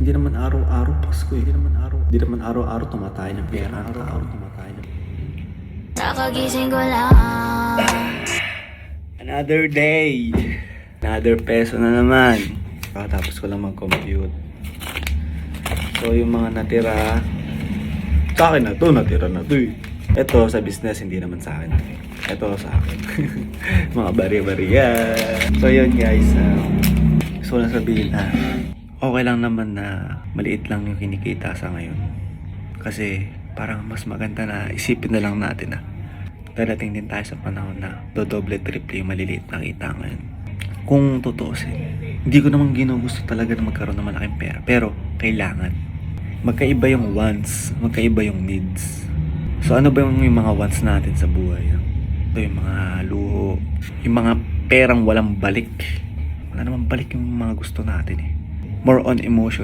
Hindi naman araw-araw Pasko eh. Hindi naman araw-araw tumatay ng pera. Nakagising ko lang. Another day. Another peso na naman. Tapos ko lang mag-compute. So yung mga natira, sa akin na to, natira na to eh. Ito sa business, hindi naman sa akin. Ito sa akin. Mga bari-bariya. So yun guys, gusto ko lang sabihin na okay lang naman na maliit lang yung kinikita sa ngayon. Kasi parang mas maganda na isipin na lang natin na darating din tayo sa panahon na dodoble triple yung maliliit na kita ngayon. Kung tutuusin, hindi ko naman ginugusto talaga na magkaroon ng malaking pera. Pero kailangan. Magkaiba yung wants, magkaiba yung needs. So ano ba yung mga wants natin sa buhay? Ito yung mga luho, yung mga perang walang balik. Wala namang balik yung mga gusto natin eh. More on emotion.